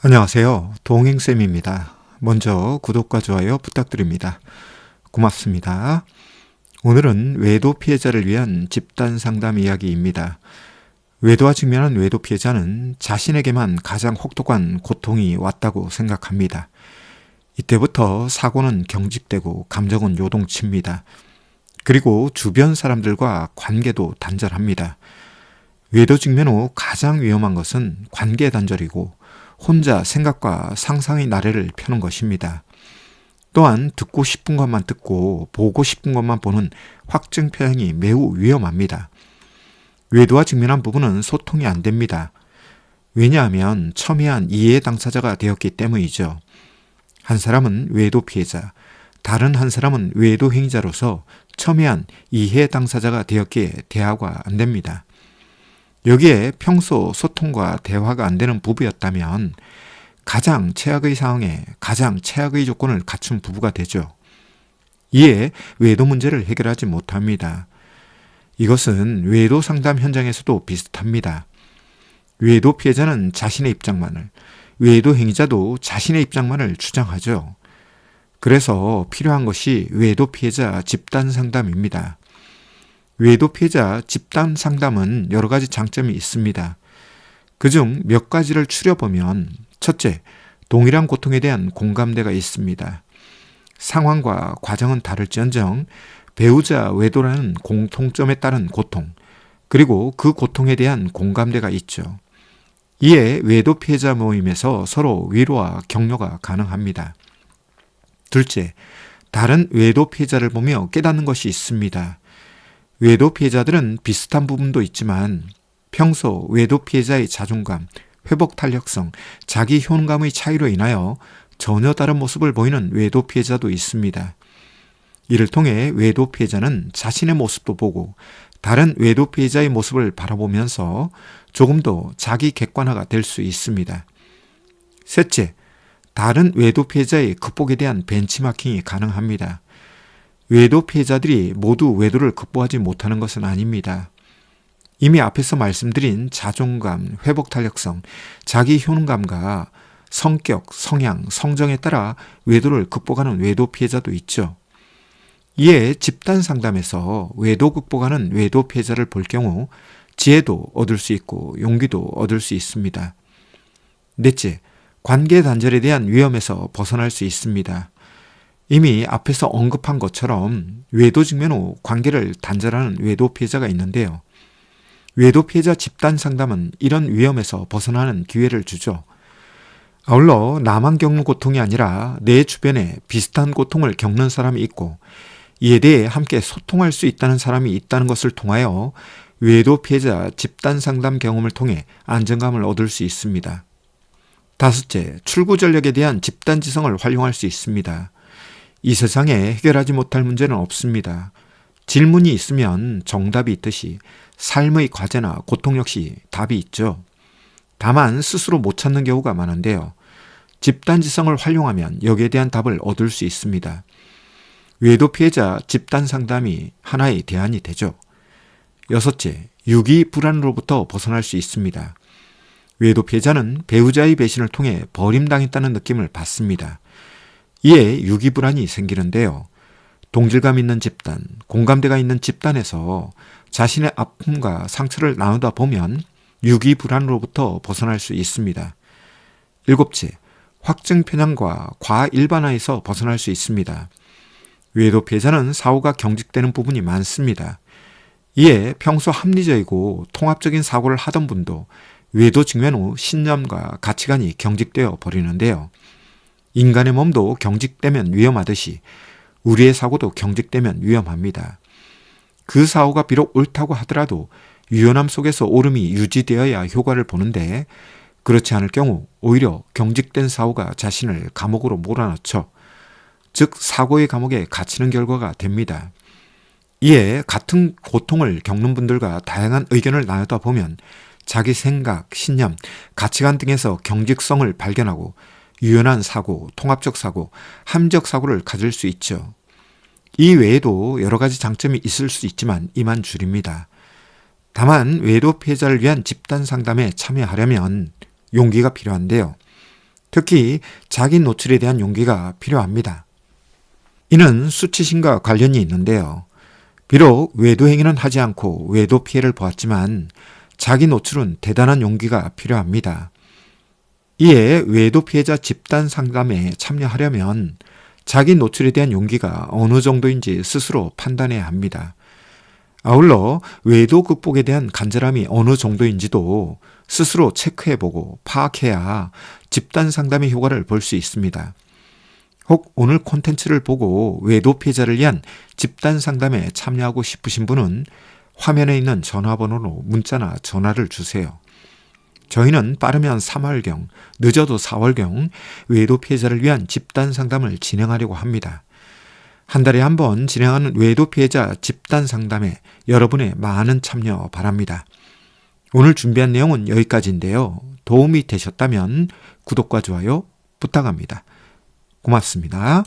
안녕하세요. 동행쌤입니다. 먼저 구독과 좋아요 부탁드립니다. 고맙습니다. 오늘은 외도 피해자를 위한 집단 상담 이야기입니다. 외도와 직면한 외도 피해자는 자신에게만 가장 혹독한 고통이 왔다고 생각합니다. 이때부터 사고는 경직되고 감정은 요동칩니다. 그리고 주변 사람들과 관계도 단절합니다. 외도 직면 후 가장 위험한 것은 관계 단절이고 혼자 생각과 상상의 나래를 펴는 것입니다. 또한 듣고 싶은 것만 듣고 보고 싶은 것만 보는 확증 편향이 매우 위험합니다. 외도와 직면한 부분은 소통이 안 됩니다. 왜냐하면 첨예한 이해 당사자가 되었기 때문이죠. 한 사람은 외도 피해자, 다른 한 사람은 외도 행위자로서 첨예한 이해 당사자가 되었기에 대화가 안 됩니다. 여기에 평소 소통과 대화가 안 되는 부부였다면 가장 최악의 상황에 가장 최악의 조건을 갖춘 부부가 되죠. 이에 외도 문제를 해결하지 못합니다. 이것은 외도 상담 현장에서도 비슷합니다. 외도 피해자는 자신의 입장만을, 외도 행위자도 자신의 입장만을 주장하죠. 그래서 필요한 것이 외도 피해자 집단 상담입니다. 외도 피해자 집단 상담은 여러 가지 장점이 있습니다. 그중 몇 가지를 추려보면 첫째, 동일한 고통에 대한 공감대가 있습니다. 상황과 과정은 다를지언정 배우자 외도라는 공통점에 따른 고통, 그리고 그 고통에 대한 공감대가 있죠. 이에 외도 피해자 모임에서 서로 위로와 격려가 가능합니다. 둘째, 다른 외도 피해자를 보며 깨닫는 것이 있습니다. 외도 피해자들은 비슷한 부분도 있지만 평소 외도 피해자의 자존감, 회복 탄력성, 자기 효능감의 차이로 인하여 전혀 다른 모습을 보이는 외도 피해자도 있습니다. 이를 통해 외도 피해자는 자신의 모습도 보고 다른 외도 피해자의 모습을 바라보면서 조금 더 자기 객관화가 될 수 있습니다. 셋째, 다른 외도 피해자의 극복에 대한 벤치마킹이 가능합니다. 외도 피해자들이 모두 외도를 극복하지 못하는 것은 아닙니다. 이미 앞에서 말씀드린 자존감, 회복 탄력성, 자기 효능감과 성격, 성향, 성정에 따라 외도를 극복하는 외도 피해자도 있죠. 이에 집단 상담에서 외도 극복하는 외도 피해자를 볼 경우 지혜도 얻을 수 있고 용기도 얻을 수 있습니다. 넷째, 관계 단절에 대한 위험에서 벗어날 수 있습니다. 이미 앞에서 언급한 것처럼 외도 직면 후 관계를 단절하는 외도 피해자가 있는데요. 외도 피해자 집단 상담은 이런 위험에서 벗어나는 기회를 주죠. 아울러 나만 겪는 고통이 아니라 내 주변에 비슷한 고통을 겪는 사람이 있고 이에 대해 함께 소통할 수 있다는 사람이 있다는 것을 통하여 외도 피해자 집단 상담 경험을 통해 안정감을 얻을 수 있습니다. 다섯째, 출구 전략에 대한 집단 지성을 활용할 수 있습니다. 이 세상에 해결하지 못할 문제는 없습니다. 질문이 있으면 정답이 있듯이 삶의 과제나 고통 역시 답이 있죠. 다만 스스로 못 찾는 경우가 많은데요. 집단지성을 활용하면 여기에 대한 답을 얻을 수 있습니다. 외도 피해자 집단 상담이 하나의 대안이 되죠. 여섯째, 유기 불안으로부터 벗어날 수 있습니다. 외도 피해자는 배우자의 배신을 통해 버림당했다는 느낌을 받습니다. 이에 유기불안이 생기는데요. 동질감 있는 집단, 공감대가 있는 집단에서 자신의 아픔과 상처를 나누다 보면 유기불안으로부터 벗어날 수 있습니다. 일곱째, 확증 편향과 과일반화에서 벗어날 수 있습니다. 외도 피해자는 사고가 경직되는 부분이 많습니다. 이에 평소 합리적이고 통합적인 사고를 하던 분도 외도 직면 후 신념과 가치관이 경직되어 버리는데요. 인간의 몸도 경직되면 위험하듯이 우리의 사고도 경직되면 위험합니다. 그 사고가 비록 옳다고 하더라도 유연함 속에서 옳음이 유지되어야 효과를 보는데 그렇지 않을 경우 오히려 경직된 사고가 자신을 감옥으로 몰아넣죠. 즉 사고의 감옥에 갇히는 결과가 됩니다. 이에 같은 고통을 겪는 분들과 다양한 의견을 나누다 보면 자기 생각, 신념, 가치관 등에서 경직성을 발견하고 유연한 사고, 통합적 사고, 함적 사고를 가질 수 있죠. 이 외에도 여러 가지 장점이 있을 수 있지만 이만 줄입니다. 다만 외도 피해자를 위한 집단 상담에 참여하려면 용기가 필요한데요. 특히 자기 노출에 대한 용기가 필요합니다. 이는 수치심과 관련이 있는데요. 비록 외도 행위는 하지 않고 외도 피해를 보았지만 자기 노출은 대단한 용기가 필요합니다. 이에 외도 피해자 집단 상담에 참여하려면 자기 노출에 대한 용기가 어느 정도인지 스스로 판단해야 합니다. 아울러 외도 극복에 대한 간절함이 어느 정도인지도 스스로 체크해보고 파악해야 집단 상담의 효과를 볼 수 있습니다. 혹 오늘 콘텐츠를 보고 외도 피해자를 위한 집단 상담에 참여하고 싶으신 분은 화면에 있는 전화번호로 문자나 전화를 주세요. 저희는 빠르면 3월경, 늦어도 4월경 외도 피해자를 위한 집단 상담을 진행하려고 합니다. 한 달에 한 번 진행하는 외도 피해자 집단 상담에 여러분의 많은 참여 바랍니다. 오늘 준비한 내용은 여기까지인데요. 도움이 되셨다면 구독과 좋아요 부탁합니다. 고맙습니다.